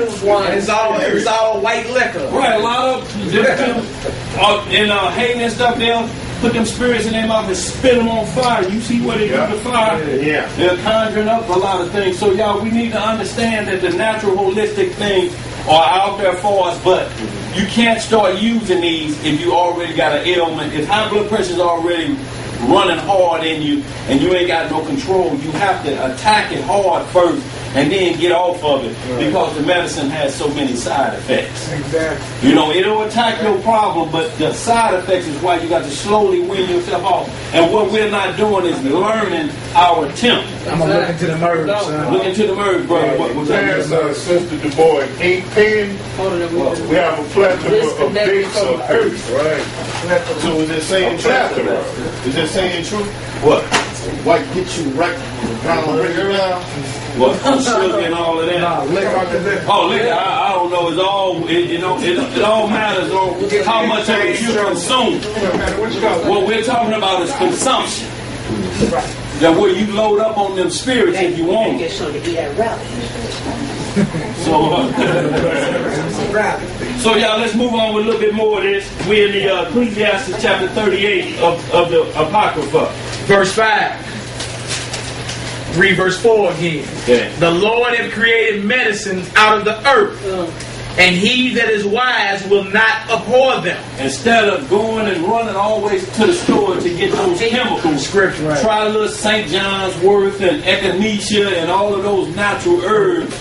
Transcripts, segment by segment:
It's all white liquor. Right, a lot of Haiti and stuff, they'll put them spirits in their mouth and spit them on fire. You see what they do to fire? Yeah. They're conjuring up a lot of things. So y'all, we need to understand that the natural holistic things are out there for us, but you can't start using these if you already got an ailment. If high blood pressure is already running hard in you and you ain't got no control, you have to attack it hard first and then get off of it, because the medicine has so many side effects. Exactly. You know, it'll attack your problem, but the side effects is why you got to slowly wean yourself off. And what we're not doing is learning our temp. I'm going to look into the merge, son. Look into the merge, brother. What There's Sister Du Bois, ink pen. We have a plethora of dates of earth, right? So is it saying plethora? Is it saying true? What? What gets you right around, bring it around? What? Sugar and all of that? Oh, liquor. I don't know. It's all, it all matters on how much of it you consume. What we're talking about is consumption. That where you load up on them spirits if you want. So y'all, let's move on with a little bit more of this. We're in the Ecclesiastes chapter 38 of the Apocrypha. Verse 5. Read verse 4 again. Okay. The Lord hath created medicines out of the earth, and he that is wise will not abhor them. Instead of going and running always to the store to get those chemicals, Scripture, right. try a little St. John's wort and echinacea and all of those natural herbs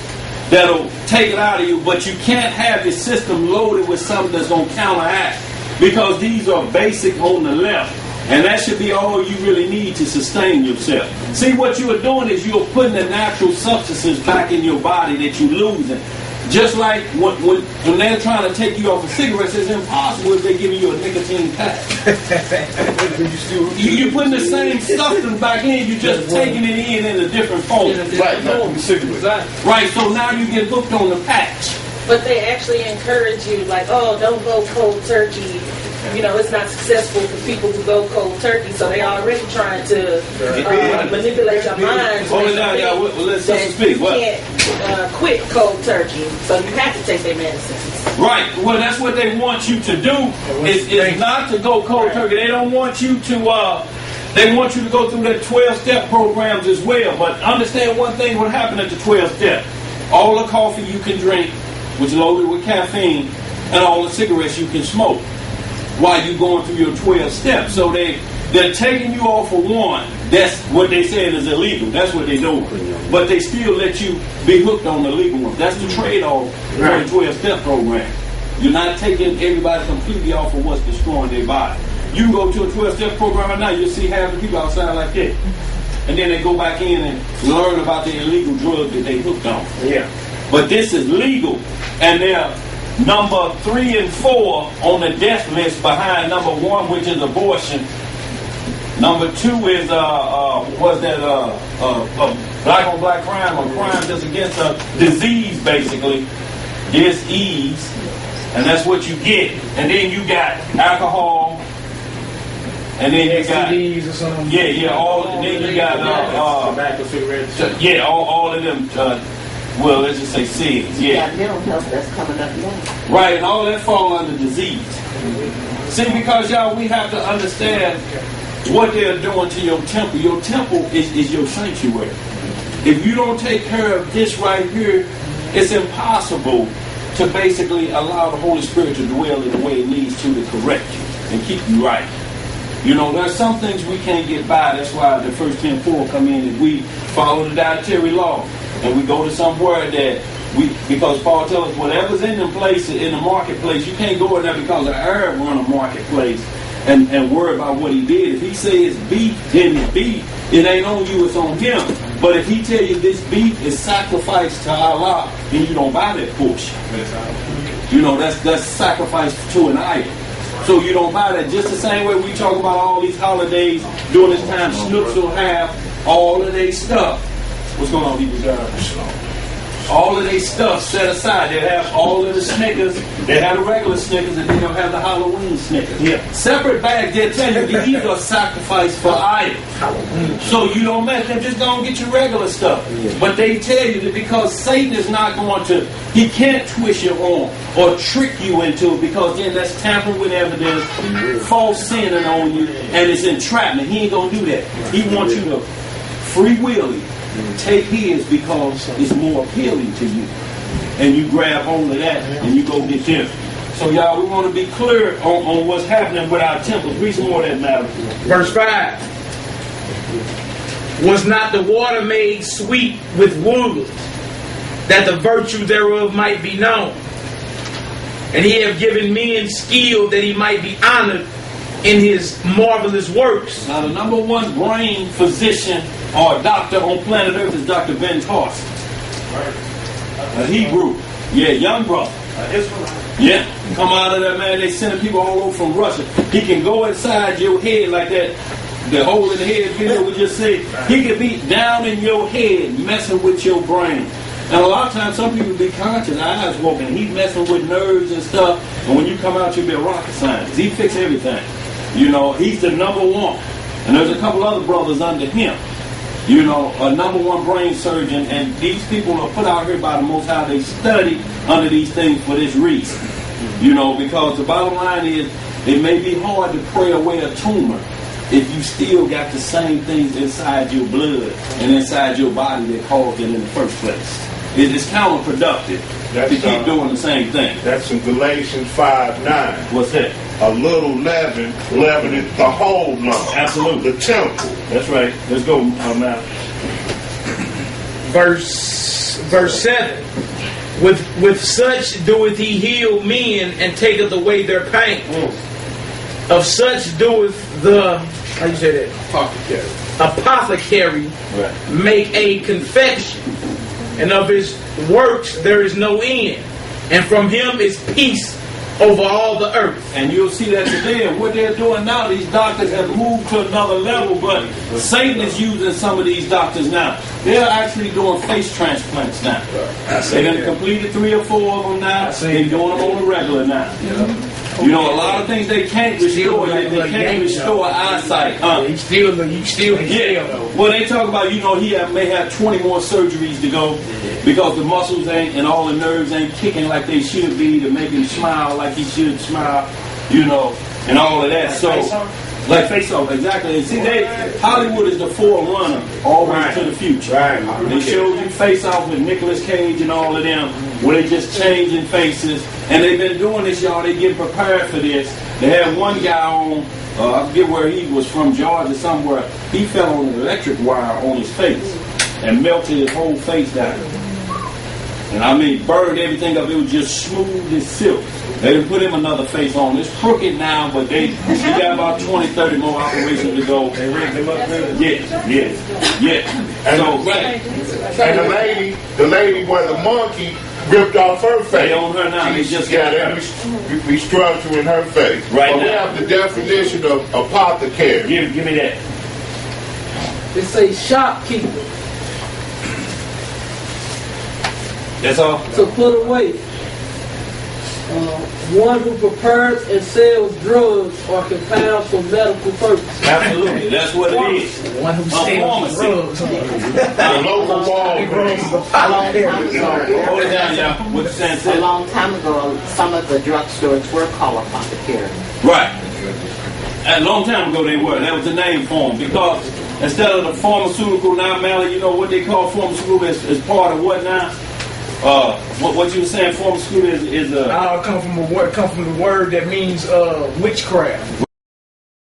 that'll take it out of you, but you can't have your system loaded with something that's going to counteract, because these are basic on the left. And that should be all you really need to sustain yourself. See, what you are doing is you're putting the natural substances back in your body that you're losing. Just like when they're trying to take you off of cigarettes, it's impossible if they're giving you a nicotine patch. You're putting the same substance back in, you're just taking it in a different form. Right, not from cigarettes. Right, so now you get hooked on the patch. But they actually encourage you, like, oh, don't go cold turkey. You know, it's not successful for people who go cold turkey, so they already trying to manipulate your mind. Hold it down, y'all. Let's speak. You can't quit cold turkey, so you have to take their medicines. Right. Well, that's what they want you to do. Is not to go cold turkey. They don't want you to. They want you to go through their 12-step programs as well. But understand one thing: what happened at the 12-step? All the coffee you can drink, which is loaded with caffeine, and all the cigarettes you can smoke, while you're going through your 12 steps. So they're taking you off of one. That's what they said is illegal. That's what they're doing. But they still let you be hooked on the legal one. That's the trade-off for the 12-step program. You're not taking everybody completely off of what's destroying their body. You can go to a 12-step program right now, you'll see half the people outside like that. And then they go back in and learn about the illegal drug that they hooked on. Yeah. But this is legal. And they're number 3 and 4 on the death list behind number 1, which is abortion. Number 2 is black on black crime, or crime just against a disease, basically. Disease, and that's what you get. And then you got alcohol, and then you got STDs or something. and then you got tobacco, cigarettes. all of them. Well, let's just say SIDS. Yeah, mental health that's coming up now. Right, and all that fall under disease. See, because y'all, we have to understand what they're doing to your temple. Your temple is your sanctuary. If you don't take care of this right here, it's impossible to basically allow the Holy Spirit to dwell in the way it needs to correct you and keep you right. You know, there's some things we can't get by. That's why the first 10-4 come in and we follow the dietary law. And we go to somewhere that because Paul tells us whatever's in the place, in the marketplace, you can't go in there because the Arab run a marketplace and worry about what he did. If he says beef, then it's beef. It ain't on you, it's on him. But if he tell you this beef is sacrificed to Allah, then you don't buy that portion. You know, that's sacrifice to an idol. So you don't buy that. Just the same way we talk about all these holidays during this time, Snooks will have all of their stuff. What's going on, people? all of their stuff set aside. They have all of the Snickers. They have the regular Snickers, and then they'll have the Halloween Snickers. Yeah. Separate bags. They'll tell you these are sacrificed for idols. So you don't mess them. Just go and get your regular stuff. But they tell you that because Satan is not going to, he can't twist your arm or trick you into it, because then that's tampering with evidence, false sinning on you, and it's entrapment. He ain't going to do that. He wants you to free willy take his because it's more appealing to you. And you grab hold of that and you go get them. So y'all, we want to be clear on what's happening with our temples. Read some more of that matter. Verse 5. Was not the water made sweet with wood, that the virtue thereof might be known? And he have given men skill that he might be honored in his marvelous works. Now, the number one brain physician or doctor on planet Earth is Dr. Ben Carson. A Hebrew. Yeah, young brother. Yeah, come out of there, man. They sending people all over from Russia. He can go inside your head like that. The hole in the head video we just said. He can be down in your head, messing with your brain. And a lot of times, some people be conscious, eyes open. He's messing with nerves and stuff. And when you come out, you'll be a rocket scientist. He fix everything. You know, he's the number one. And there's a couple other brothers under him. You know, a number one brain surgeon. And these people are put out here by the Most High. They study under these things for this reason. You know, because the bottom line is, it may be hard to pray away a tumor if you still got the same things inside your blood and inside your body that caused it in the first place. It's counterproductive to keep doing the same thing. That's in Galatians 5:9. What's that? A little leaven leaveneth the whole lump. Absolutely. The temple. That's right. Let's go, Matt. Verse 7. With such doeth he heal men and taketh away their pain. Of such doeth the, how you say that? Apothecary Right. make a confection, and of his works there is no end, and from him is peace over all the earth. And you'll see that today. And what they're doing now, these doctors have moved to another level, but Satan is using some of these doctors now. They're actually doing face transplants now. They're going to complete 3 or 4 of them now. They're doing them on the regular now. You know, a lot of things they can't restore. They can't restore eyesight. You still Well, they talk about, you know, he may have 20 more surgeries to go because the muscles ain't and all the nerves ain't kicking like they should be to make him smile like he should smile, you know, and all of that. So, like Face Off, exactly. And see, Hollywood is the forerunner always to the future. Right. They showed you Face Off with Nicolas Cage and all of them, where they just changing faces. And they've been doing this, y'all. They getting prepared for this. They had one guy on, I forget where he was from, Georgia somewhere. He fell on an electric wire on his face and melted his whole face down. And I mean, burned everything up. It was just smooth as silk. They didn't put him another face on. It's crooked now, but he got about 20, 30 more operations to go. They rigged him up good? Yeah. And So, right. And the lady where the monkey ripped off her face. They own her now. They just got her. Restructuring her face. Right but now. we have the definition of apothecary. Give me that. It say shopkeeper. That's all? To put away. One who prepares and sells drugs or compounds for medical purposes. Absolutely. That's what it is. One who sells drugs. The local Walgreens. Hold it down, y'all. What you saying, A sis? long time ago, some of the drugstores were called apothecary. Right. A long time ago they were. That was the name for them. Because instead of the pharmaceutical, now, Mally, you know what they call pharmaceutical is part of what now? What you were saying, pharmaceutical is Come from the word that means witchcraft.